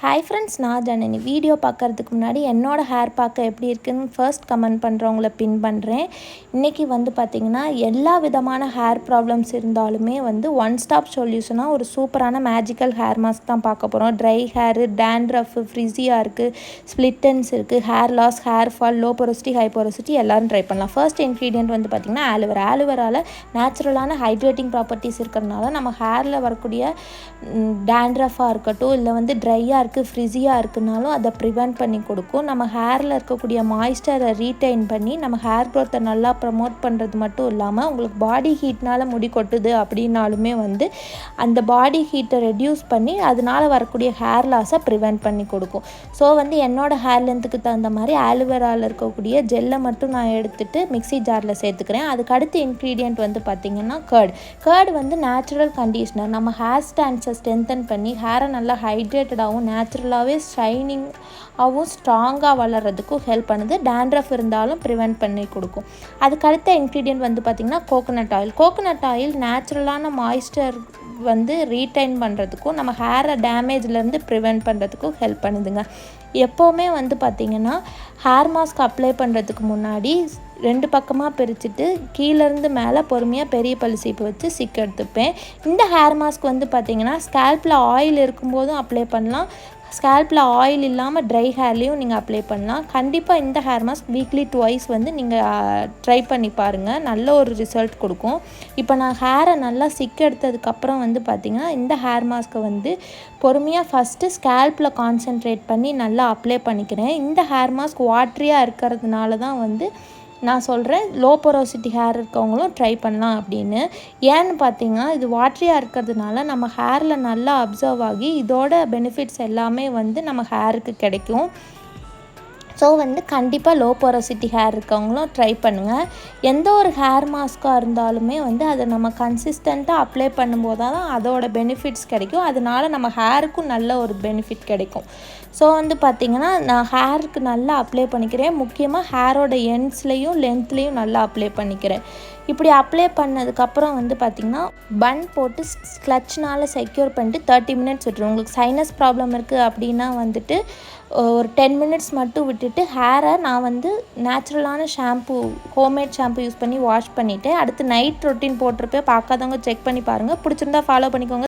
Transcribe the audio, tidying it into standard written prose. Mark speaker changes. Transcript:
Speaker 1: Hi friends, நான் Janani. Video பார்க்குறதுக்கு முன்னாடி என்னோடய ஹேர் பார்க்க எப்படி இருக்குதுன்னு ஃபர்ஸ்ட் கமெண்ட் பண்ணுறவங்கள பின் பண்ணுறேன். இன்றைக்கி பார்த்திங்கன்னா எல்லா விதமான ஹேர் ப்ராப்ளம்ஸ் இருந்தாலுமே ஒன் ஸ்டாப் சொல்யூஷனாக ஒரு சூப்பரான மேஜிக்கல் ஹேர் மாஸ்க் தான் பார்க்க போகிறோம். ட்ரை ஹேரு, டேண்ட்ரஃப், ஃப்ரிஸியாக இருக்குது, ஸ்ப்ளிட்டன்ஸ் இருக்குது, hair loss, hair fall, low porosity, high porosity எல்லோரும் ட்ரை பண்ணலாம். ஃபர்ஸ்ட் இன்க்ரீடியன்ட் பார்த்திங்கன்னா ஆலுவேராவில் நேச்சுரலான ஹைட்ரேட்டிங் ப்ராப்பர்ட்டிஸ் இருக்கிறதுனால நம்ம ஹேரில் வரக்கூடிய டேண்ட்ரஃபாக இருக்கட்டும், இல்லை ட்ரையாக ஃப்ரிஸியாக இருக்குனாலும் அதை ப்ரிவெண்ட் பண்ணி கொடுக்கும். நம்ம ஹேரில் இருக்கக்கூடிய மாய்ஸ்டரை ரீட்டைன் பண்ணி நம்ம ஹேர் க்ரோத்தை நல்லா ப்ரமோட் பண்ணுறது மட்டும் இல்லாமல் உங்களுக்கு பாடி ஹீட்னால் முடி கொட்டுது அப்படின்னாலுமே அந்த பாடி ஹீட்டை ரெடியூஸ் பண்ணி அதனால் வரக்கூடிய ஹேர் லாஸை ப்ரிவெண்ட் பண்ணி கொடுக்கும். ஸோ என்னோடய ஹேர் லென்த்துக்கு தகுந்த மாதிரி ஆலுவேராவில் இருக்கக்கூடிய ஜெல்லை மட்டும் நான் எடுத்துகிட்டு மிக்ஸி ஜாரில் சேர்த்துக்கிறேன். அதுக்கு அடுத்த இன்க்ரீடியன்ட் பார்த்திங்கன்னா கர்ட் நேச்சுரல் கண்டிஷ்னர். நம்ம ஹேர் ஸ்டாண்ட்ஸை ஸ்ட்ரென்தன் பண்ணி ஹேரை நல்லா ஹைட்ரேட்டடாகவும் நேச்சுரலாகவே ஷைனிங்காகவும் ஸ்ட்ராங்காக வளர்கிறதுக்கும் ஹெல்ப் பண்ணுது. டேண்ட்ரஃப் இருந்தாலும் ப்ரிவெண்ட் பண்ணி கொடுக்கும். அதுக்கடுத்த இன்க்ரீடியன்ட் பார்த்திங்கன்னா கோகோனட் ஆயில் நேச்சுரலான மாய்ஸ்டர் ரீட்டைன் பண்ணுறதுக்கும் நம்ம ஹேரை டேமேஜ்லேருந்து ப்ரிவெண்ட் பண்ணுறதுக்கும் ஹெல்ப் பண்ணுதுங்க. எப்போவுமே பார்த்திங்கன்னா ஹேர் மாஸ்க் அப்ளை பண்ணுறதுக்கு முன்னாடி 2 பக்கமாக பிரிச்சுட்டு கீழேருந்து மேலே பொறுமையாக பெரிய பல்லு சீப்பு வச்சு சிக்கு எடுத்துப்பேன். இந்த ஹேர் மாஸ்க் பார்த்திங்கன்னா ஸ்கேல்பில் ஆயில் இருக்கும்போதும் அப்ளை பண்ணலாம், ஸ்கேல்பில் ஆயில் இல்லாமல் ட்ரை ஹேர்லேயும் நீங்கள் அப்ளை பண்ணலாம். கண்டிப்பாக இந்த ஹேர் மாஸ்க் வீக்லி 2 நீங்கள் ட்ரை பண்ணி பாருங்கள், நல்ல ஒரு ரிசல்ட் கொடுக்கும். இப்போ நான் ஹேரை நல்லா சிக்கு எடுத்ததுக்கப்புறம் பார்த்திங்கன்னா இந்த ஹேர் மாஸ்க்கை பொறுமையாக ஃபஸ்ட்டு ஸ்கேல்பில் கான்சென்ட்ரேட் பண்ணி நல்லா அப்ளை பண்ணிக்கிறேன். இந்த ஹேர் மாஸ்க் வாட்ரியாக இருக்கிறதுனால தான் நான் சொல்கிறேன் லோ பொரோசிட்டி ஹேர் இருக்கவங்களும் ட்ரை பண்ணலாம் அப்படின்னு. ஏன்னு பார்த்தீங்கன்னா இது வாட்ரியாக இருக்கிறதுனால நம்ம ஹேரில் நல்லா அப்சர்வ் ஆகி இதோட பெனிஃபிட்ஸ் எல்லாமே நம்ம ஹேருக்கு கிடைக்கும். ஸோ கண்டிப்பாக லோ பொரோசிட்டி ஹேர் இருக்கவங்களும் ட்ரை பண்ணுங்கள். எந்த ஒரு ஹேர் மாஸ்க்காக இருந்தாலுமே அதை நம்ம கன்சிஸ்டண்ட்டாக அப்ளை பண்ணும்போது தான் அதோட பெனிஃபிட்ஸ் கிடைக்கும். அதனால நம்ம ஹேருக்கும் நல்ல ஒரு பெனிஃபிட் கிடைக்கும். ஸோ பார்த்திங்கன்னா நான் ஹேருக்கு நல்லா அப்ளை பண்ணிக்கிறேன். முக்கியமாக ஹேரோட எண்ட்ஸ்லேயும் லென்த்லேயும் நல்லா அப்ளை பண்ணிக்கிறேன். இப்படி அப்ளை பண்ணதுக்கப்புறம் பார்த்திங்கன்னா பன் போட்டு கிளட்ச்னால் செக்யூர் பண்ணிட்டு 30 மினிட்ஸ் விட்டுரும். உங்களுக்கு சைனஸ் ப்ராப்ளம் இருக்குது அப்படின்னா ஒரு 10 மினிட்ஸ் மட்டும் விட்டுட்டு ஹேரை நான் நேச்சுரலான ஷாம்பு, ஹோம்மேட் ஷாம்பு யூஸ் பண்ணி வாஷ் பண்ணிவிட்டு அடுத்து நைட் ரொட்டீன் போட்டிருப்பேன். பார்க்காதவங்க செக் பண்ணி பாருங்கள். பிடிச்சிருந்தா ஃபாலோ பண்ணிக்கோங்க.